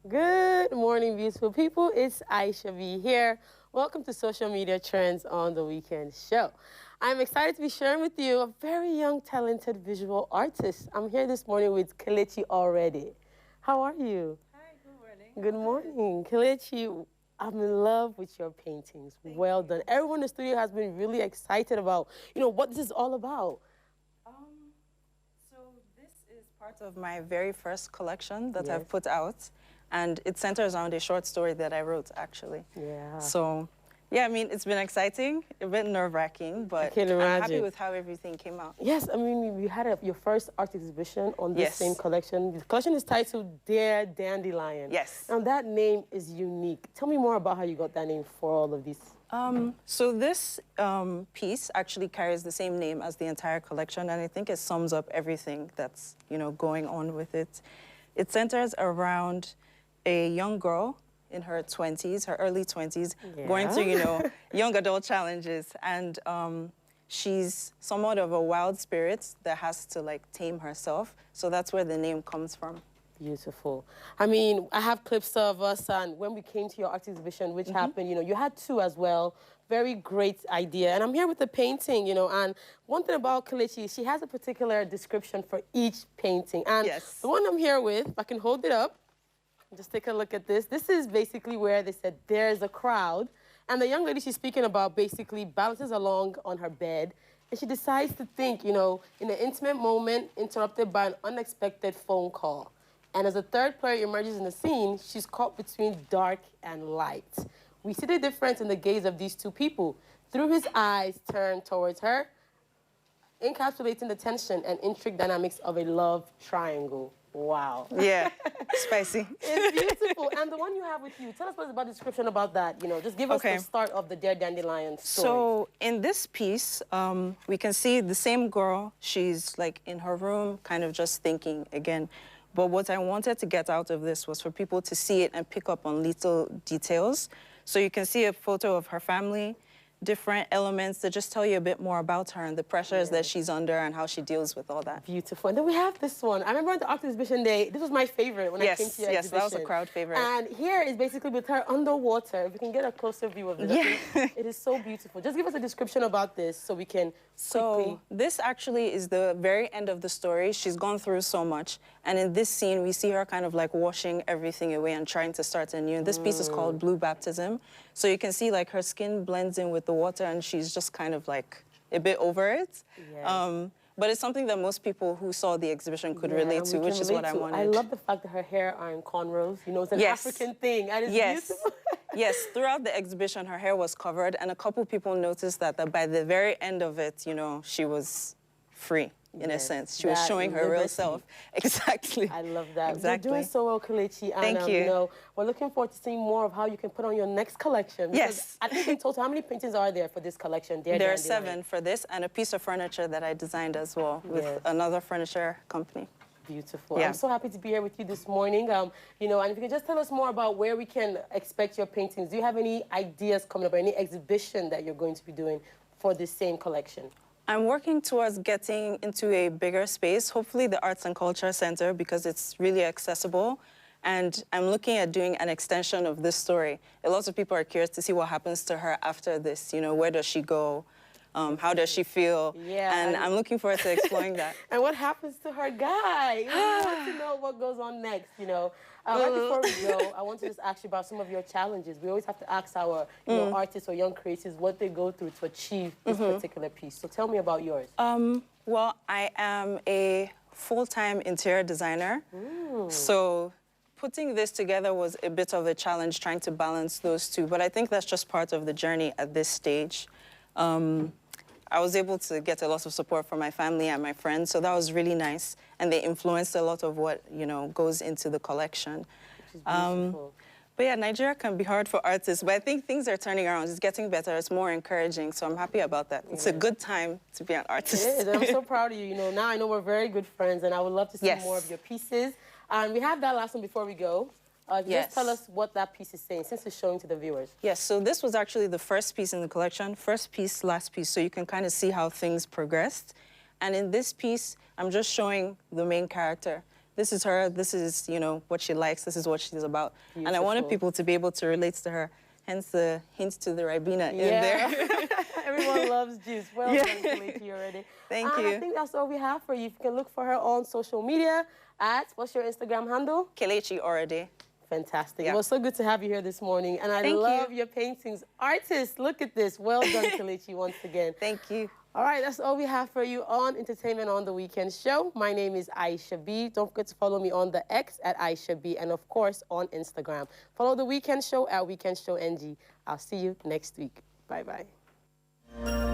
Good morning, beautiful people. It's Aisha B here. Welcome to Social Media Trends on the Weekend Show. I'm excited to be sharing with you a very young, talented visual artist. I'm here this morning with Kelechi Orode. How are you? Hi, good morning. Good morning. Kelechi, I'm in love with your paintings. Well done. Everyone in the studio has been really excited about, what this is all about. Um, so this is part of my very first collection that Yes. I've put out, and it centers around a short story that I wrote, actually. Yeah. So, yeah, I mean, it's been exciting, a bit nerve-wracking, but can I'm happy imagine. with how everything came out. Yes, I mean, you had your first art exhibition on this Yes. same collection. The collection is titled Dear Dandelion. Yes. Now, that name is unique. Tell me more about how you got that name for all of these. So this piece actually carries the same name as the entire collection, and I think it sums up everything that's, going on with it. It centers around a young girl in her 20s, her early 20s, going through, young adult challenges. And she's somewhat of a wild spirit that has to, tame herself. So that's where the name comes from. Beautiful. I mean, I have clips of us, and when we came to your art exhibition, which happened, you had two as well. Very great idea. And I'm here with the painting, and one thing about Kelechi, she has a particular description for each painting. And the one I'm here with, if I can hold it up, just take a look at this. This is basically where they said there's a crowd. And the young lady she's speaking about basically bounces along on her bed. And she decides to think, in an intimate moment, interrupted by an unexpected phone call. And as a third player emerges in the scene, she's caught between dark and light. We see the difference in the gaze of these two people. Through his eyes turned towards her, encapsulating the tension and intrigue dynamics of a love triangle. Wow. Yeah, spicy. It's beautiful. And the one you have with you, tell us what about the description about that. Just give us the start of the Dear Dandelion story. So in this piece, we can see the same girl. She's in her room, kind of just thinking again. But what I wanted to get out of this was for people to see it and pick up on little details. So you can see a photo of her family, different elements that just tell you a bit more about her and the pressures that she's under and how she deals with all that. Beautiful. And then we have this one. I remember at the art exhibition day, this was my favorite when I came to your exhibition. Yes, that was a crowd favorite. And here is basically with her underwater. If we can get a closer view of this. Yeah. It is so beautiful. Just give us a description about this so we can So this actually is the very end of the story. She's gone through so much. And in this scene, we see her kind of washing everything away and trying to start anew. This piece is called Blue Baptism. So you can see her skin blends in with the water and she's just kind of a bit over it. Yes. But it's something that most people who saw the exhibition could relate to, which is what I wanted. I love the fact that her hair are in cornrows. It's an African thing. And it's beautiful. Yes, throughout the exhibition, her hair was covered, and a couple people noticed that by the very end of it, she was free, in a sense. She was showing her real self. Exactly. I love that. Exactly. You're doing so well, Kelechi. And, Thank you. We're looking forward to seeing more of how you can put on your next collection. Yes. I think in total, how many paintings are there for this collection? There are 7 for this, and a piece of furniture that I designed as well with another furniture company. Beautiful. Yeah. I'm so happy to be here with you this morning. And if you can just tell us more about where we can expect your paintings. Do you have any ideas coming up or any exhibition that you're going to be doing for this same collection? I'm working towards getting into a bigger space, hopefully the Arts and Culture Center, because it's really accessible. And I'm looking at doing an extension of this story. A lot of people are curious to see what happens to her after this. Where does she go? How does she feel? Yeah. And I'm looking forward to exploring that. And what happens to her guy? I want to know what goes on next, Right before we go, I want to just ask you about some of your challenges. We always have to ask our artists or young creators what they go through to achieve this particular piece. So tell me about yours. Well, I am a full-time interior designer. So putting this together was a bit of a challenge, trying to balance those two. But I think that's just part of the journey at this stage. I was able to get a lot of support from my family and my friends, so that was really nice. And they influenced a lot of what, goes into the collection. Which is beautiful. But yeah, Nigeria can be hard for artists, but I think things are turning around. It's getting better. It's more encouraging, so I'm happy about that. It's a good time to be an artist. It is, and I'm so proud of you. Now I know we're very good friends, and I would love to see more of your pieces. And we have that last one before we go. Just tell us what that piece is saying, since it's showing to the viewers. Yes, so this was actually the first piece in the collection, first piece, last piece, so you can kind of see how things progressed. And in this piece, I'm just showing the main character. this is her, this is, you know, what she likes, this is what she's about. And I wanted Beautiful. people to be able to relate to her, hence the hints to the Ribena in there. Everyone loves juice. Well done, Kelechi, already. Thank and you. I think that's all we have for you. You can look for her on social media at, what's your Instagram handle? Kelechi Orode. Fantastic. Yeah. It was so good to have you here this morning. And I Thank love you. your paintings. Artists, look at this. Well done, Kelechi, once again. Thank you. All right, that's all we have for you on Entertainment on the Weekend show. My name is Aisha B. Don't forget to follow me on the X at Aisha B. And, of course, on Instagram. Follow The Weekend Show at Weekend Show NG. I'll see you next week. Bye-bye.